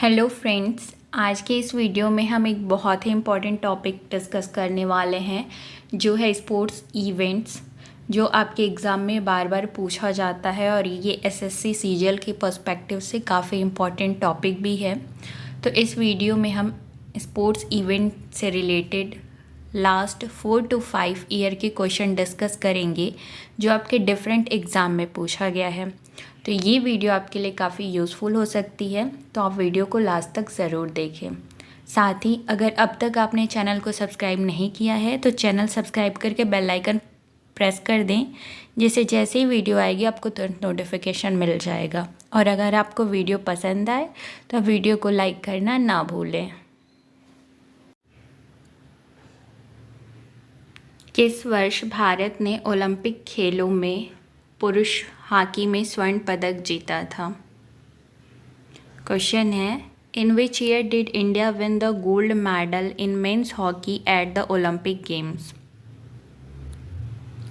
Hello friends, आज के इस वीडियो में हम एक बहुत ही इम्पॉर्टेंट टॉपिक डिस्कस करने वाले हैं जो है स्पोर्ट्स इवेंट्स, जो आपके एग्ज़ाम में बार बार पूछा जाता है और ये एसएससी सीजीएल के पर्सपेक्टिव से काफ़ी इम्पॉर्टेंट टॉपिक भी है। तो इस वीडियो में हम स्पोर्ट्स इवेंट से रिलेटेड लास्ट 4 to 5 ईयर के क्वेश्चन डिस्कस करेंगे जो आपके डिफरेंट एग्ज़ाम में पूछा गया है। तो ये वीडियो आपके लिए काफ़ी यूज़फुल हो सकती है, तो आप वीडियो को लास्ट तक ज़रूर देखें। साथ ही अगर अब तक आपने चैनल को सब्सक्राइब नहीं किया है तो चैनल सब्सक्राइब करके बेल आइकन प्रेस कर दें, जिससे जैसे ही वीडियो आएगी आपको तुरंत नोटिफिकेशन मिल जाएगा। और अगर आपको वीडियो पसंद आए तो वीडियो को लाइक करना ना भूलें। किस वर्ष भारत ने ओलंपिक खेलों में पुरुष हॉकी में स्वर्ण पदक जीता था? क्वेश्चन है, in which year did India win the gold medal in men's hockey at the Olympic games?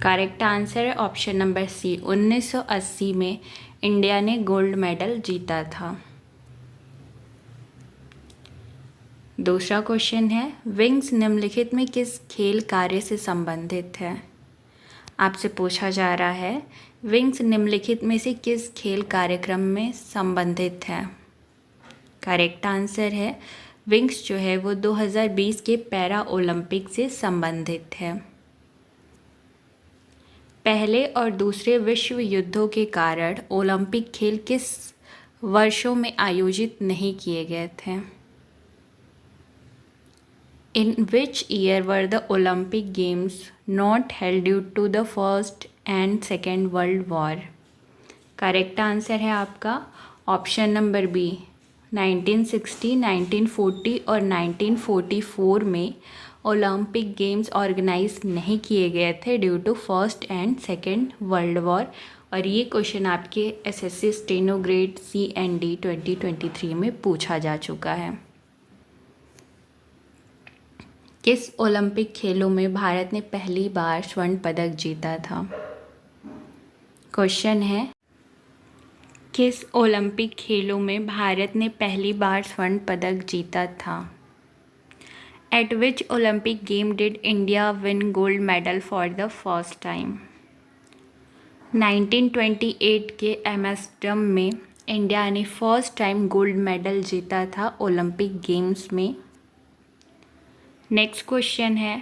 Correct answer है ऑप्शन नंबर सी, 1980 में इंडिया ने गोल्ड मेडल जीता था। दूसरा क्वेश्चन है, विंग्स निम्नलिखित में किस खेल कार्य से संबंधित है? आपसे पूछा जा रहा है विंग्स निम्नलिखित में से किस खेल कार्यक्रम में संबंधित है? करेक्ट आंसर है विंग्स जो है वो 2020 के पैरा ओलंपिक से संबंधित है। पहले और दूसरे विश्व युद्धों के कारण ओलंपिक खेल किस वर्षों में आयोजित नहीं किए गए थे? In which year were the Olympic Games not held due to the First and Second World War? Correct answer है आपका ऑप्शन नंबर बी, 1960, 1940 और 1944 में ओलंपिक गेम्स ऑर्गेनाइज नहीं किए गए थे due to first and second world war. और ये क्वेश्चन आपके एसएससी स्टेनो ग्रेड CND 2023 में पूछा जा चुका है। किस ओलंपिक खेलों में भारत ने पहली बार स्वर्ण पदक जीता था? क्वेश्चन है, किस ओलंपिक खेलों में भारत ने पहली बार स्वर्ण पदक जीता था? Eight which Olympic game did India win gold medal for the first time? 1928 के एम्स्टर्डम में इंडिया ने फर्स्ट टाइम गोल्ड मेडल जीता था ओलंपिक गेम्स में। नेक्स्ट क्वेश्चन है,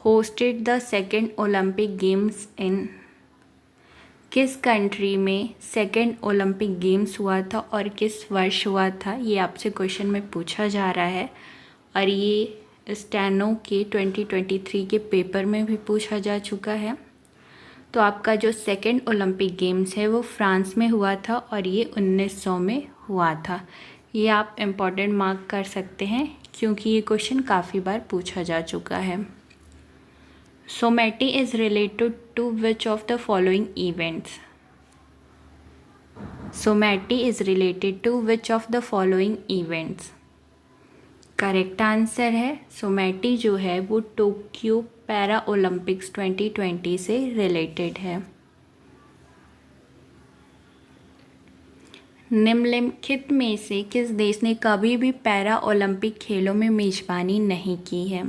hosted the second Olympic games in? किस कंट्री में सेकेंड ओलंपिक गेम्स हुआ था और किस वर्ष हुआ था? ये आपसे क्वेश्चन में पूछा जा रहा है और ये स्टेनो के 2023 के पेपर में भी पूछा जा चुका है। तो आपका जो सेकेंड ओलंपिक गेम्स है वो फ्रांस में हुआ था और ये 1900 में हुआ था। ये आप इम्पॉर्टेंट मार्क कर सकते हैं क्योंकि ये क्वेश्चन काफ़ी बार पूछा जा चुका है। सोमैटी is related to which of the following events? सोमैटी is related to which of the following events? Correct answer है सोमैटी जो है वो टोक्यो पैरा ओलंपिक्स 2020 से रिलेटेड है। निम्नलिखित में से किस देश ने कभी भी पैरा ओलंपिक खेलों में मेजबानी नहीं की है?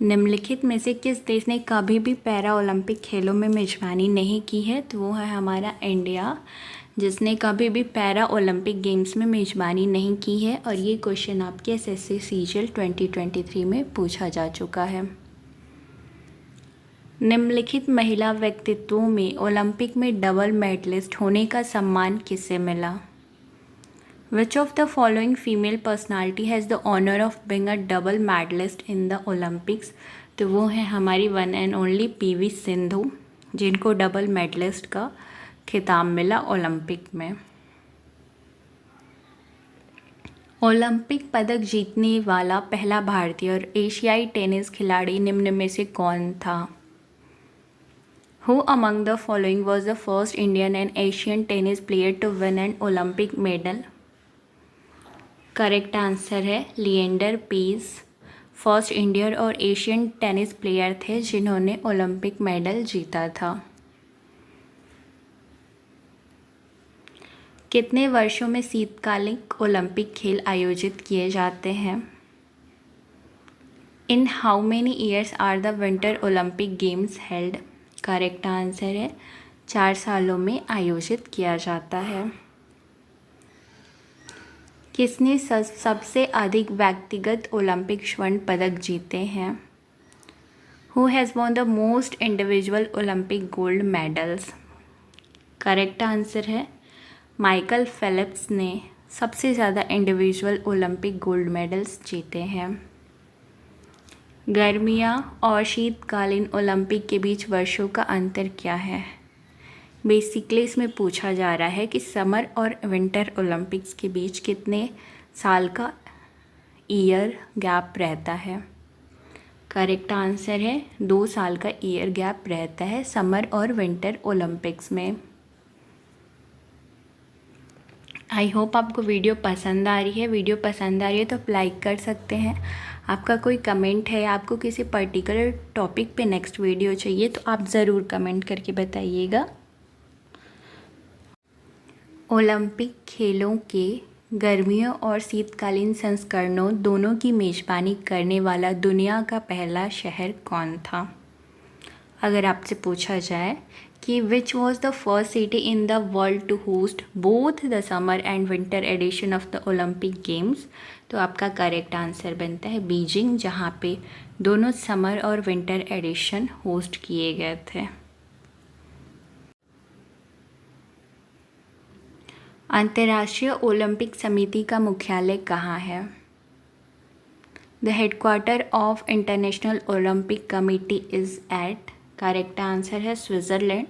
निम्नलिखित में से किस देश ने कभी भी पैरा ओलंपिक खेलों में मेजबानी नहीं की है? तो वो है हमारा इंडिया, जिसने कभी भी पैरा ओलंपिक गेम्स में मेजबानी नहीं की है। और ये क्वेश्चन आपके एसएससी सीजीएल 2023 में पूछा जा चुका है। निम्नलिखित महिला व्यक्तित्वों में ओलंपिक में डबल मेडलिस्ट होने का सम्मान किसे मिला? Which of the following female personality has the honour of being a double medalist in the Olympics? तो वो है हमारी one and only PV Sindhu, जिनको डबल मेडलिस्ट का खिताब मिला ओलंपिक में। ओलंपिक पदक जीतने वाला पहला भारतीय और एशियाई टेनिस खिलाड़ी निम्न में से कौन था? Who among the following was the first Indian and Asian tennis player to win an Olympic medal? Correct answer है लिएंडर पेस, फर्स्ट इंडियन और एशियन टेनिस प्लेयर थे जिन्होंने ओलंपिक मेडल जीता था। कितने वर्षों में शीतकालीन ओलंपिक खेल आयोजित किए जाते हैं? In how many years are the winter Olympic games held? Correct answer है 4 सालों में आयोजित किया जाता है। किसने सबसे अधिक व्यक्तिगत ओलंपिक स्वर्ण पदक जीते हैं? Who has won the most individual Olympic gold medals? Correct answer है माइकल फेलिप्स ने सबसे ज़्यादा इंडिविजुअल ओलंपिक गोल्ड मेडल्स जीते हैं। गर्मियाँ और शीतकालीन ओलंपिक के बीच वर्षों का अंतर क्या है? बेसिकली इसमें पूछा जा रहा है कि समर और विंटर ओलंपिक्स के बीच कितने साल का ईयर गैप रहता है? करेक्ट आंसर है 2 साल का ईयर गैप रहता है समर और विंटर ओलंपिक्स में। आई होप आपको वीडियो पसंद आ रही है। वीडियो पसंद आ रही है तो आप लाइक कर सकते हैं। आपका कोई कमेंट है, आपको किसी पर्टिकुलर टॉपिक पे नेक्स्ट वीडियो चाहिए तो आप ज़रूर कमेंट करके बताइएगा। ओलंपिक खेलों के गर्मियों और शीतकालीन संस्करणों दोनों की मेज़बानी करने वाला दुनिया का पहला शहर कौन था? अगर आपसे पूछा जाए कि which was the first city in the world to host both the summer and winter edition of the Olympic games, तो आपका करेक्ट आंसर बनता है बीजिंग, जहाँ पे दोनों समर और विंटर एडिशन होस्ट किए गए थे। अंतर्राष्ट्रीय ओलंपिक समिति का मुख्यालय कहाँ है? The headquarter of international Olympic committee is at, correct answer है स्विट्ज़रलैंड।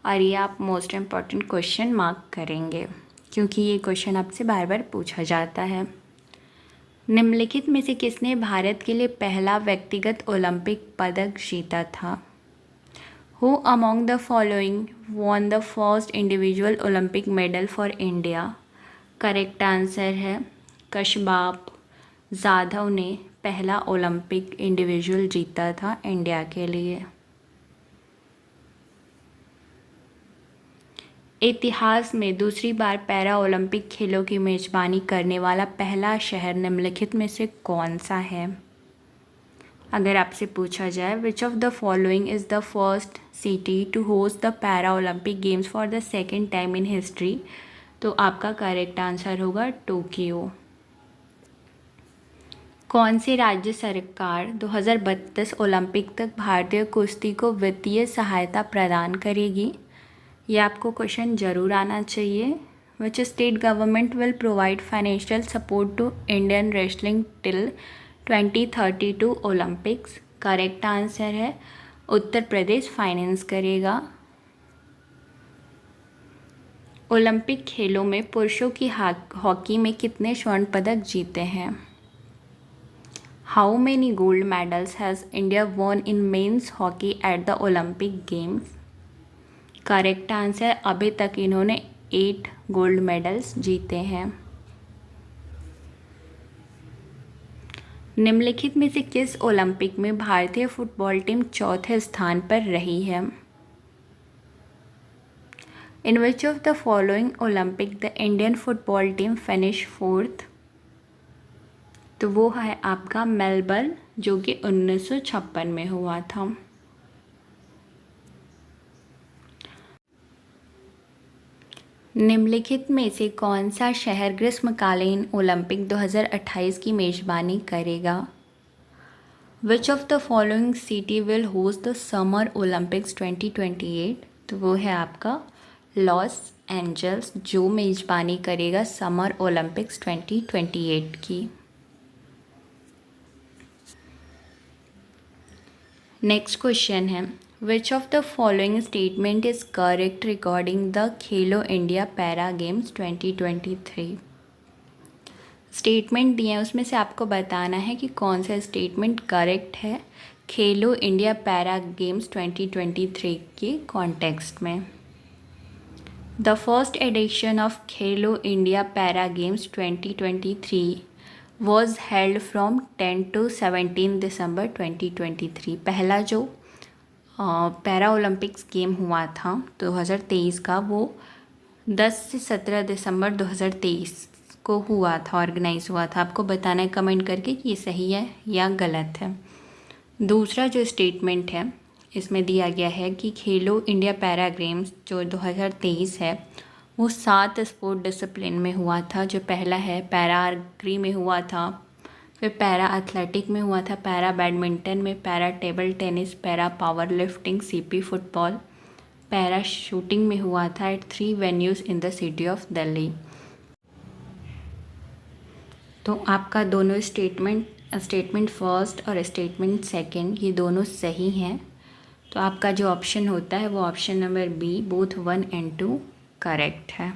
और ये आप मोस्ट इम्पॉर्टेंट क्वेश्चन मार्क करेंगे क्योंकि ये क्वेश्चन आपसे बार बार पूछा जाता है। निम्नलिखित में से किसने भारत के लिए पहला व्यक्तिगत ओलंपिक पदक जीता था? Who among the following won the first individual Olympic medal for India? Correct answer है कशबाब जाधव ने पहला ओलंपिक इंडिविजुअल जीता था इंडिया के लिए। इतिहास में दूसरी बार पैरा ओलंपिक खेलों की मेजबानी करने वाला पहला शहर निम्नलिखित में से कौन सा है? अगर आपसे पूछा जाए which of the following is the first city to host the para Olympic games for the second time in history, तो आपका करेक्ट आंसर होगा टोक्यो। कौन सी राज्य सरकार 2032 ओलंपिक तक भारतीय कुश्ती को वित्तीय सहायता प्रदान करेगी? ये आपको क्वेश्चन ज़रूर आना चाहिए। Which state government will provide financial support to Indian wrestling till 2032 Olympics? Correct answer है उत्तर प्रदेश फाइनेंस करेगा। ओलंपिक खेलों में पुरुषों की हॉकी में कितने स्वर्ण पदक जीते हैं? How many gold medals has India won in men's hockey at the Olympic games? Correct answer अभी तक इन्होंने 8 गोल्ड मेडल्स जीते हैं। निम्नलिखित में से किस ओलंपिक में भारतीय फुटबॉल टीम चौथे स्थान पर रही है? In which of the following Olympic the Indian football team finish 4th? तो वो है आपका मेलबर्न, जो कि 1956 में हुआ था। निम्नलिखित में से कौन सा शहर ग्रीष्मकालीन ओलंपिक 2028 की मेज़बानी करेगा? विच of the following city will host the summer Olympics 2028? तो वो है आपका लॉस एंजल्स, जो मेज़बानी करेगा समर ओलंपिक्स 2028 की। नेक्स्ट क्वेश्चन है विच of the following statement is correct regarding the Khelo India para games 2023? Statement दिए हैं, उसमें से आपको बताना है कि कौन सा स्टेटमेंट करेक्ट है खेलो इंडिया पैरा गेम्स 2023 के कॉन्टेक्स्ट में। The first edition of Khelo India para games 2023 was held from 10 to 17 दिसंबर 2023। पहला जो पैरा ओलंपिक्स गेम हुआ था 2023 का, वो 10 से 17 दिसंबर 2023 को हुआ था, ऑर्गेनाइज हुआ था। आपको बताना है कमेंट करके कि ये सही है या गलत है। दूसरा जो स्टेटमेंट है इसमें दिया गया है कि खेलो इंडिया पैरा गेम्स जो 2023 है वो 7 स्पोर्ट डिसिप्लिन में हुआ था। जो पहला है पैरा आर्चरी में हुआ था, फिर पैरा एथलेटिक में हुआ था, पैरा बैडमिंटन में, para table tennis, para power lifting, CP football, para shooting में हुआ था at 3 venues in the city of Delhi. तो आपका दोनों स्टेटमेंट फर्स्ट और स्टेटमेंट सेकंड ये दोनों सही हैं। तो आपका जो ऑप्शन होता है वो option number B, both 1 and 2 correct है।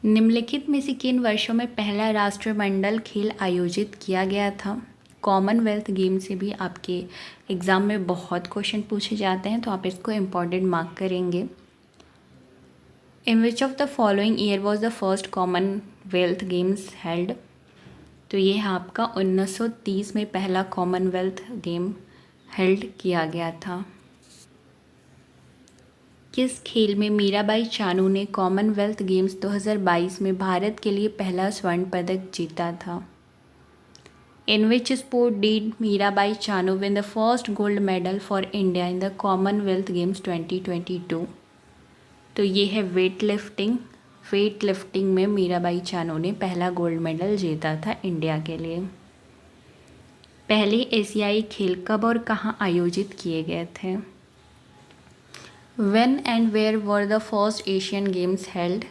निम्नलिखित में से किन वर्षों में पहला राष्ट्रमंडल खेल आयोजित किया गया था? कॉमनवेल्थ गेम से भी आपके एग्ज़ाम में बहुत क्वेश्चन पूछे जाते हैं, तो आप इसको इम्पॉर्टेंट मार्क करेंगे। In which of the following year was the first Commonwealth games held? तो ये है आपका 1930 में पहला कॉमनवेल्थ गेम हेल्ड किया गया था। किस खेल में मीराबाई चानू ने कॉमनवेल्थ गेम्स 2022 में भारत के लिए पहला स्वर्ण पदक जीता था? In which sport did Mirabai Chanu win the first gold medal for India in the Commonwealth games 2022? तो ये है वेट लिफ्टिंग में मीराबाई चानू ने पहला गोल्ड मेडल जीता था इंडिया के लिए। पहले एशियाई खेल कब और कहाँ आयोजित किए गए थे? When and where were the first Asian Games held?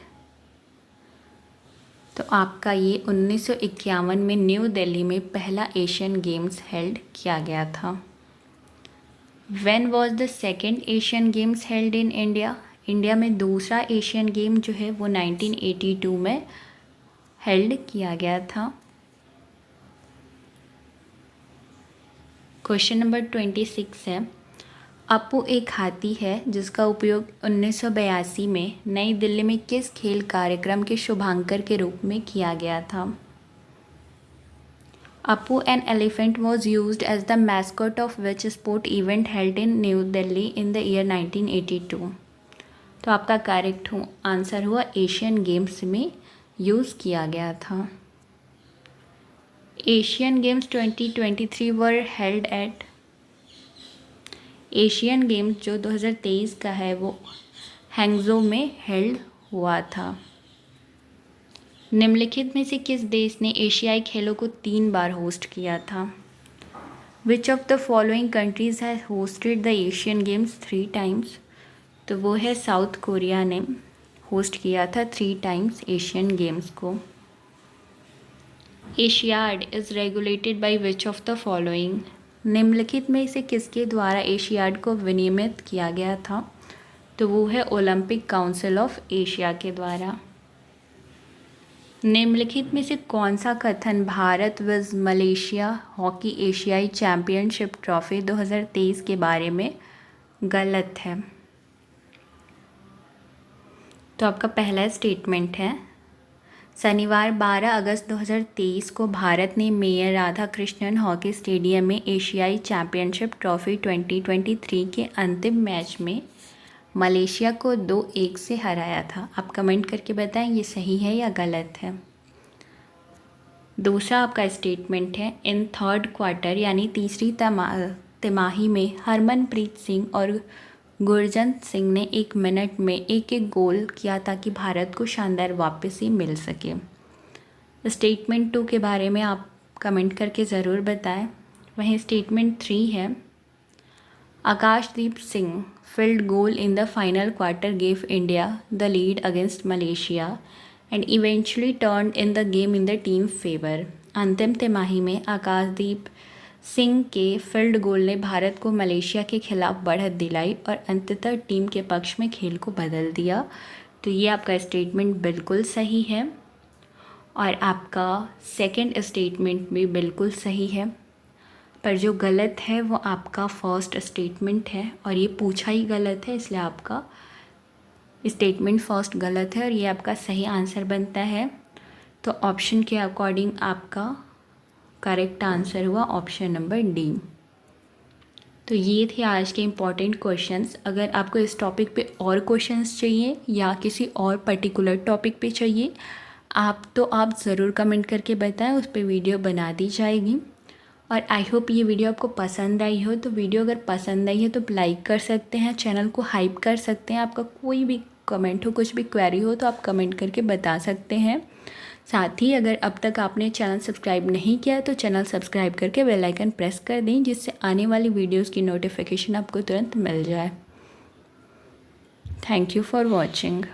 तो आपका ये 1951 में न्यू दिल्ली में पहला एशियन गेम्स हेल्ड किया गया था। When was the second Asian Games held in India? India में दूसरा एशियन गेम जो है वो 1982 में हेल्ड किया गया था। क्वेश्चन नंबर 26 है, अपू एक हाथी है जिसका उपयोग 1982 में नई दिल्ली में किस खेल कार्यक्रम के शुभांकर के रूप में किया गया था? Appu an elephant was used as the mascot of which sport event held in New Delhi in the year 1982? तो आपका करेक्ट आंसर हुआ एशियन गेम्स में यूज़ किया गया था। Asian games 2023 were held at? Asian games जो 2023 का है वो हैंगजो में हेल्ड हुआ था। निम्नलिखित में से किस देश ने एशियाई खेलों को 3 बार होस्ट किया था? विच of the following countries has hosted the Asian games 3 times? तो वो है साउथ कोरिया ने होस्ट किया था 3 टाइम्स एशियन गेम्स को। Asiad is regulated by which of the following? निम्नलिखित में से किसके द्वारा एशियाड को विनियमित किया गया था? तो वो है ओलंपिक काउंसिल ऑफ एशिया के द्वारा। निम्नलिखित में से कौन सा कथन भारत विज मलेशिया हॉकी एशियाई चैंपियनशिप ट्रॉफी 2023 के बारे में गलत है? तो आपका पहला स्टेटमेंट है, शनिवार 12 अगस्त 2023 को भारत ने mayor Radha Krishnan hockey stadium में एशियाई चैंपियनशिप ट्रॉफी 2023 के अंतिम मैच में मलेशिया को 2-1 से हराया था। आप कमेंट करके बताएं ये सही है या गलत है। दूसरा आपका स्टेटमेंट है, इन थर्ड क्वार्टर यानी तीसरी तिमाही में हरमनप्रीत सिंह और गुरजंत सिंह ने 1 मिनट में एक गोल किया ताकि भारत को शानदार वापसी मिल सके। स्टेटमेंट 2 के बारे में आप कमेंट करके ज़रूर बताएं। वहीं स्टेटमेंट 3 है, Akashdeep Singh field goal in the final quarter gave India the lead against Malaysia and eventually turned in the game in the team favour. अंतिम तिमाही में आकाशदीप सिंह के फील्ड गोल ने भारत को मलेशिया के खिलाफ बढ़त दिलाई और अंततः टीम के पक्ष में खेल को बदल दिया। तो ये आपका स्टेटमेंट बिल्कुल सही है और आपका सेकंड स्टेटमेंट भी बिल्कुल सही है, पर जो गलत है वो आपका फर्स्ट स्टेटमेंट है और ये पूछा ही गलत है, इसलिए आपका स्टेटमेंट फर्स्ट गलत है और ये आपका सही आंसर बनता है। तो ऑप्शन के अकॉर्डिंग आपका करेक्ट आंसर हुआ ऑप्शन नंबर डी। तो ये थे आज के इम्पॉर्टेंट क्वेश्चंस। अगर आपको इस टॉपिक पे और क्वेश्चंस चाहिए या किसी और पर्टिकुलर टॉपिक पे चाहिए आप ज़रूर कमेंट करके बताएं, उस पर वीडियो बना दी जाएगी। और आई होप ये वीडियो आपको पसंद आई हो। तो वीडियो अगर पसंद आई है तो लाइक कर सकते हैं, चैनल को हाइप कर सकते हैं। आपका कोई भी कमेंट हो, कुछ भी क्वेरी हो तो आप कमेंट करके बता सकते हैं। साथ ही अगर अब तक आपने चैनल सब्सक्राइब नहीं किया तो चैनल सब्सक्राइब करके बेल आइकन प्रेस कर दें, जिससे आने वाली वीडियोस की नोटिफिकेशन आपको तुरंत मिल जाए। Thank you for watching.